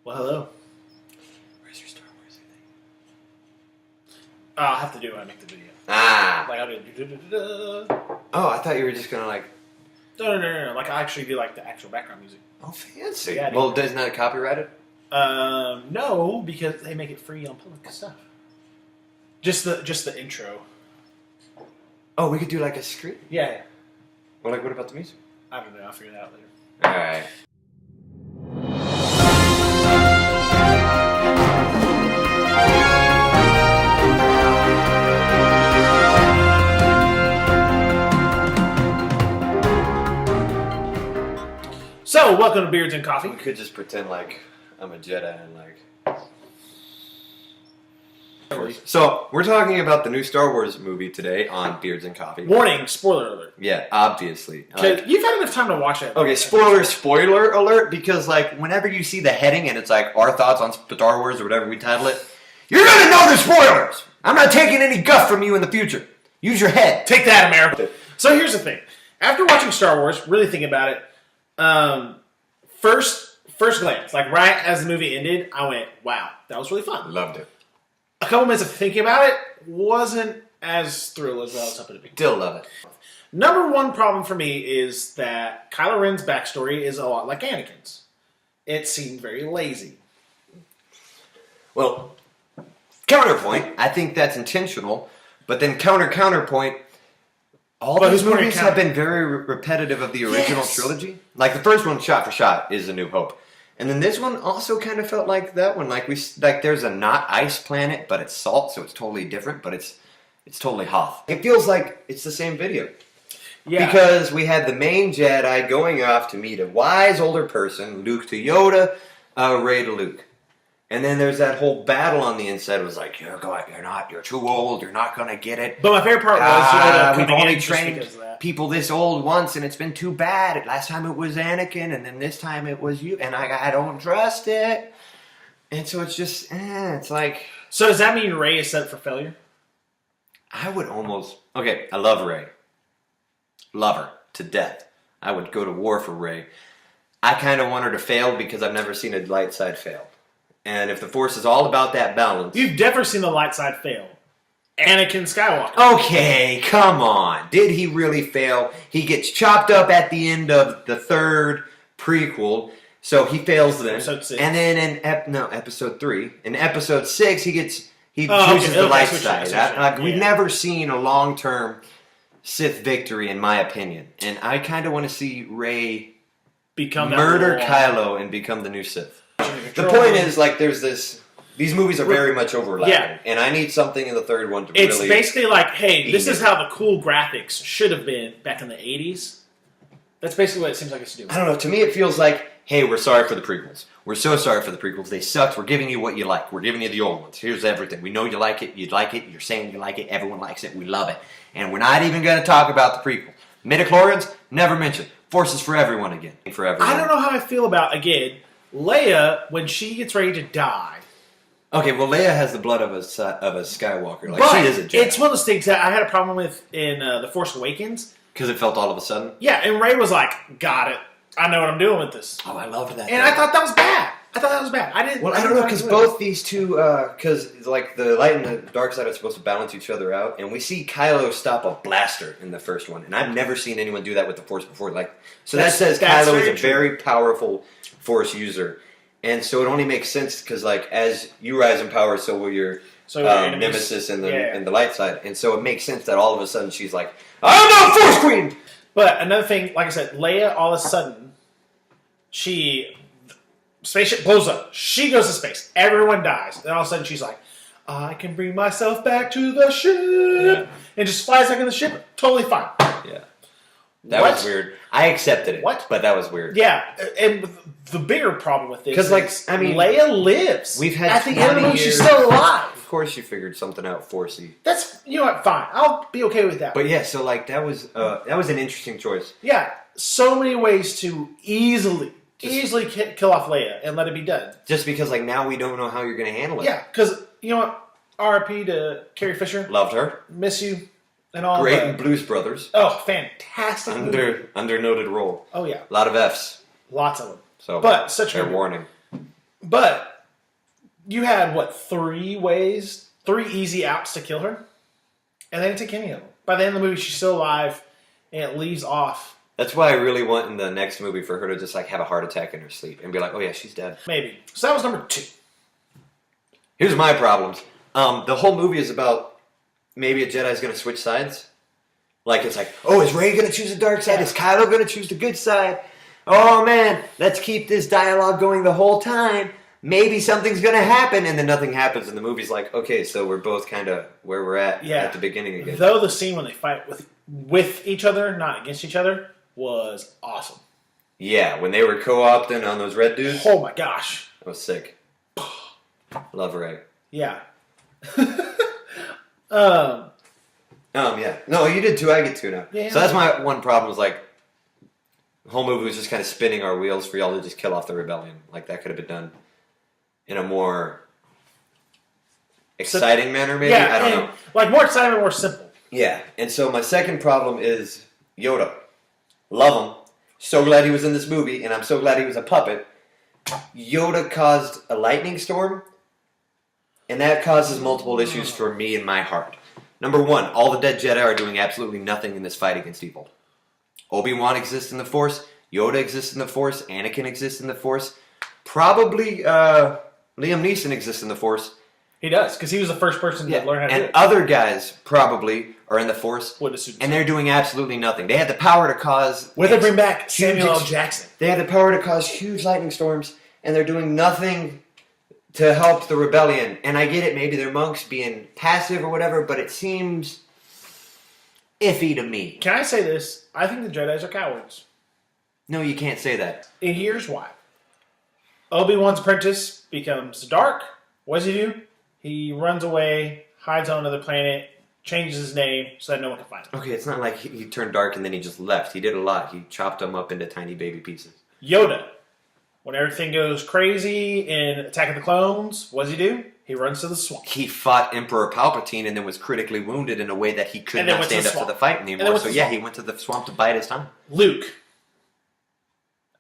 Well, hello. Where's your Star Wars thing? I'll have to do it when I make the video. Ah. Like, I'll do Oh, I thought you were just going to like... No. Like, I actually do like the actual background music. Oh, fancy. Yeah, well, doesn't that copyrighted? No, because they make it free on public stuff. Just the intro. Oh, we could do like a screen? Yeah. Well, like, what about the music? I don't know. I'll figure that out later. All right. So, welcome to Beards and Coffee. We could just pretend like I'm a Jedi and like... So, we're talking about the new Star Wars movie today on Beards and Coffee. Warning, spoiler alert. Yeah, obviously. Like, you've had enough time to watch it. Okay, spoiler alert, because like whenever you see the heading and it's like our thoughts on Star Wars or whatever we title it, you're gonna know the spoilers! I'm not taking any guff from you in the future. Use your head. Take that, America. So here's the thing. After watching Star Wars, really thinking about it, first glance, like right as the movie ended, I went, wow, that was really fun. Loved it. A couple minutes of thinking about it wasn't as thrilled as I was hoping to be. Still love it. Number one problem for me is that Kylo Ren's backstory is a lot like Anakin's. It seemed very lazy. Well, counterpoint, I think that's intentional, but then counterpoint, all those movies have been very repetitive of the original trilogy. Like the first one, shot for shot, is A New Hope. And then this one also kind of felt like that one. Like there's a not ice planet, but it's salt, so it's totally different, but it's totally Hoth. It feels like it's the same video. Yeah. Because we had the main Jedi going off to meet a wise older person, Luke to Yoda, Rey to Luke. And then there's that whole battle on the inside. It was like, you're too old, you're not going to get it. But my favorite part was we've only trained people this old once, and it's been too bad. Last time it was Anakin, and then this time it was you, and I don't trust it. And so it's just, it's like... So does that mean Rey is set for failure? I would almost... Okay, I love Rey. Love her to death. I would go to war for Rey. I kind of want her to fail because I've never seen a light side fail. And if the Force is all about that balance... You've never seen the light side fail. Anakin Skywalker. Okay, come on. Did he really fail? He gets chopped up at the end of the third prequel, so he fails then. Episode 6. And then in episode 3. In episode 6, he chooses the light side. We've never seen a long-term Sith victory, in my opinion. And I kind of want to see Rey murder Kylo and become the new Sith. The point is, like, there's this... These movies are very much overlapping, and I need something in the third one to really... It's basically like, hey, this is how the cool graphics should have been back in the 80s. That's basically what it seems like it's doing. I don't know. To me, it feels like, hey, we're sorry for the prequels. We're so sorry for the prequels. They sucked. We're giving you what you like. We're giving you the old ones. Here's everything. We know you like it. You'd like it. You're saying you like it. Everyone likes it. We love it. And we're not even going to talk about the prequel. Midichlorians, never mentioned. Forces for everyone again. For everyone. I don't know how I feel about, again, Leia, when she gets ready to die... Okay, well, Leia has the blood of a Skywalker. Like, but she is a Jedi. It's one of those things that I had a problem with in The Force Awakens. Because it felt all of a sudden? Yeah, and Rey was like, got it. I know what I'm doing with this. Oh, I loved that. And I thought that was bad. I didn't... Well, I don't know, because both these two... Because, like, the light and the dark side are supposed to balance each other out. And we see Kylo stop a blaster in the first one. And I've never seen anyone do that with the Force before. Like, so that says Kylo is a very powerful Force user. And so it only makes sense because, like, as you rise in power, so will your nemesis in the light side. And so it makes sense that all of a sudden she's like, I'm not Force Queen! But another thing, like I said, Leia, all of a sudden, spaceship blows up. She goes to space. Everyone dies. And all of a sudden she's like, I can bring myself back to the ship. And just flies back in the ship. Totally fine. Yeah. That was weird. I accepted it. What? But that was weird. Yeah, and the bigger problem with this is, like, I mean, Leia lives. We've had at the end of the movie, she's still alive. Of course you figured something out, Forcey. That's, you know what, fine. I'll be okay with that. But yeah, so like that was an interesting choice. Yeah, so many ways to easily kill off Leia and let it be done. Just because like now we don't know how you're going to handle it. Yeah, because, you know what, RIP to Carrie Fisher. Loved her. Miss you. And all great in Blues Brothers. Oh, fantastic. Undernoted role. Oh, yeah. A lot of Fs. Lots of them. So, but such a warning. But you had, what, 3 easy outs to kill her? And they didn't take any of them. By the end of the movie, she's still alive, and it leaves off. That's why I really want in the next movie for her to just like have a heart attack in her sleep and be like, oh yeah, she's dead. Maybe. So that was number 2. Here's my problems. The whole movie is about maybe a Jedi's going to switch sides. Like, it's like, oh, is Rey going to choose the dark side? Is Kylo going to choose the good side? Oh, man, let's keep this dialogue going the whole time. Maybe something's going to happen, and then nothing happens, and the movie's like, okay, so we're both kind of where we're at the beginning again. Though the scene when they fight with each other, not against each other, was awesome. Yeah, when they were co-opting on those red dudes. Oh, my gosh. That was sick. Love Rey. Yeah. Yeah. No, you did too. I get 2 now. Yeah. So that's my one problem is like the whole movie was just kind of spinning our wheels for y'all to just kill off the rebellion. Like that could have been done in a more exciting manner, maybe. Yeah, I don't know. Like more exciting, more simple. Yeah. And so my second problem is Yoda. Love him. So glad he was in this movie, and I'm so glad he was a puppet. Yoda caused a lightning storm, and that causes multiple issues for me in my heart. Number 1, all the dead Jedi are doing absolutely nothing in this fight against evil. Obi-Wan exists in the Force. Yoda exists in the Force. Anakin exists in the Force. Probably Liam Neeson exists in the Force. He does, because he was the first person to learn how to do it. And other guys probably are in the Force, and they're doing absolutely nothing. They had the power to cause... Where they bring back Samuel L. Jackson. They had the power to cause huge lightning storms, and they're doing nothing to help the rebellion. And I get it, maybe they're monks being passive or whatever, but it seems iffy to me. Can I say this? I think the Jedis are cowards. No, you can't say that. And here's why. Obi-Wan's apprentice becomes dark. What does he do? He runs away, hides on another planet, changes his name so that no one can find him. Okay, it's not like he turned dark and then he just left. He did a lot. He chopped them up into tiny baby pieces. Yoda. When everything goes crazy in Attack of the Clones, what does he do? He runs to the swamp. He fought Emperor Palpatine and then was critically wounded in a way that he could not stand up to the fight anymore. So yeah, he went to the swamp to bide his time. Luke.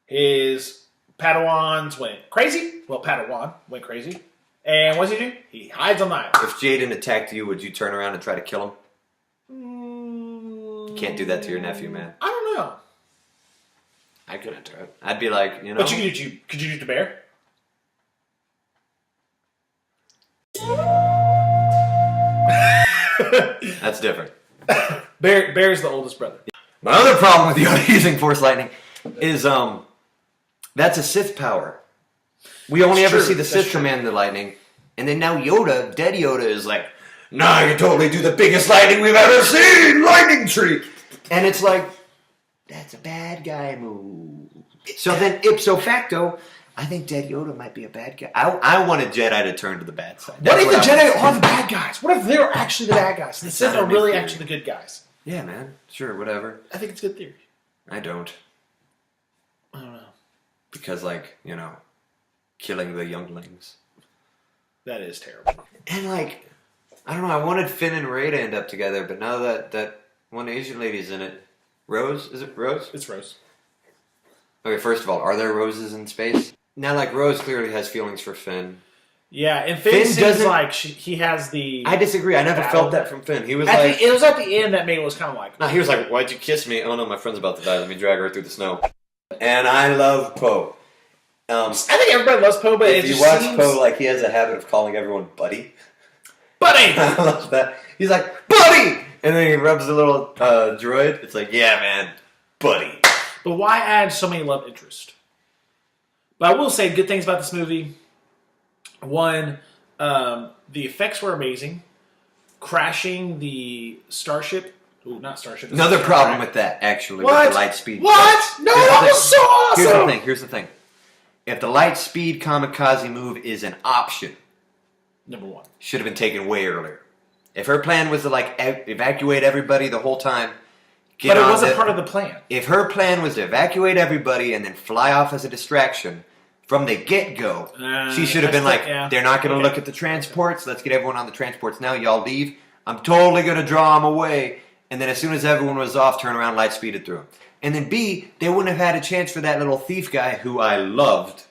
His Padawans went crazy. Well, Padawan went crazy. And what does he do? He hides on the island. If Jaden attacked you, would you turn around and try to kill him? You can't do that to your nephew, man. I don't know. I couldn't do it. I'd be like, you know. But could you shoot the bear? That's different. Bear's the oldest brother. My other problem with Yoda using Force Lightning is that's a Sith power. We only ever see the Sith command the lightning, and then now Yoda, dead Yoda, is like, nah, you totally do the biggest lightning we've ever seen, lightning tree. And it's like, that's a bad guy move. So then, ipso facto, I think dead Yoda might be a bad guy. I want a Jedi to turn to the bad side. What if the Jedi are the bad guys? What if they're actually the bad guys? The Sith are really actually the good guys. Yeah, man. Sure, whatever. I think it's a good theory. I don't. I don't know. Because, like, you know, killing the younglings. That is terrible. And, like, I don't know, I wanted Finn and Rey to end up together, but now that one Asian lady's in it. Rose? Is it Rose? It's Rose. Okay, first of all, are there roses in space? Now, like, Rose clearly has feelings for Finn. Yeah, and Finn seems like he has the... I disagree. I never felt that from Finn. He was it was at the end that made it was kind of like... No, he was like, why'd you kiss me? Oh, no, my friend's about to die. Let me drag her through the snow. And I love Poe. I think everybody loves Poe, but if you watch Poe, like, he has a habit of calling everyone buddy. Buddy! I love that. He's like, buddy! And then he rubs the little droid. It's like, yeah, man, buddy. But why add so many love interests? But I will say good things about this movie. One, the effects were amazing. Crashing the starship. Ooh, not starship. Another problem with that, actually, with the light speed. What? No, that was so awesome! Here's the thing. If the light speed kamikaze move is an option, number one, should have been taken way earlier. If her plan was to, like, evacuate everybody the whole time, but it wasn't part of the plan. If her plan was to evacuate everybody and then fly off as a distraction from the get-go, she should have been like, they're not going to look at the transports. Let's get everyone on the transports now. Y'all leave. I'm totally going to draw them away. And then as soon as everyone was off, turn around, light speeded through them. And then B, they wouldn't have had a chance for that little thief guy who I loved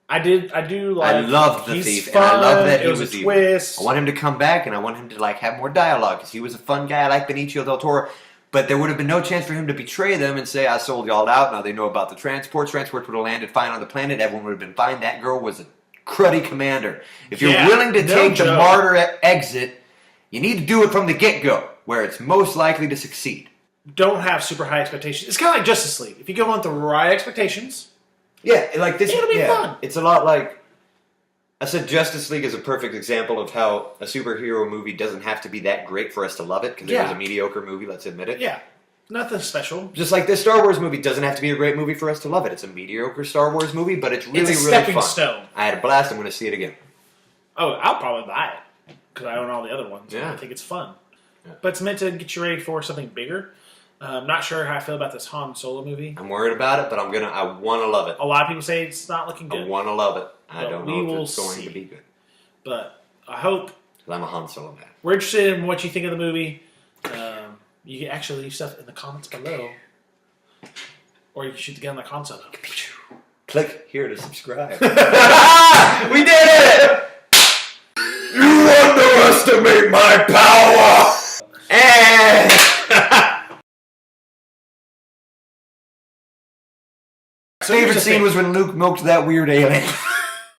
I do like. I loved the he's thief, fun, and I love that he was was a evil. twist. I want him to come back, and I want him to like have more dialogue because he was a fun guy. I like Benicio del Toro, but there would have been no chance for him to betray them and say, "I sold y'all out." Now they know about the transport. Transport would have landed fine on the planet. Everyone would have been fine. That girl was a cruddy commander. If you're willing to take the martyr exit, you need to do it from the get-go, where it's most likely to succeed. Don't have super high expectations. It's kind of like Justice League. If you go on with the right expectations, yeah, like this, it'll be fun. It's a lot like. I said Justice League is a perfect example of how a superhero movie doesn't have to be that great for us to love it, because it was a mediocre movie, let's admit it. Yeah, nothing special. Just like this Star Wars movie doesn't have to be a great movie for us to love it. It's a mediocre Star Wars movie, but it's really stepping fun. stone. I had a blast. I'm going to see it again. Oh, I'll probably buy it, because I own all the other ones. Yeah. I think it's fun. Yeah. But it's meant to get you ready for something bigger. I'm not sure how I feel about this Han Solo movie. I'm worried about it, but I want to love it. A lot of people say it's not looking good. I want to love it. I But don't we know will if it's going see. to be good. But I hope. I'm a Han Solo man. We're interested in what you think of the movie. You can actually leave stuff in the comments below. Or you can shoot the gun in the console. Click here to subscribe. We did it! You underestimate my power! And... Favorite scene was when Luke milked that weird alien.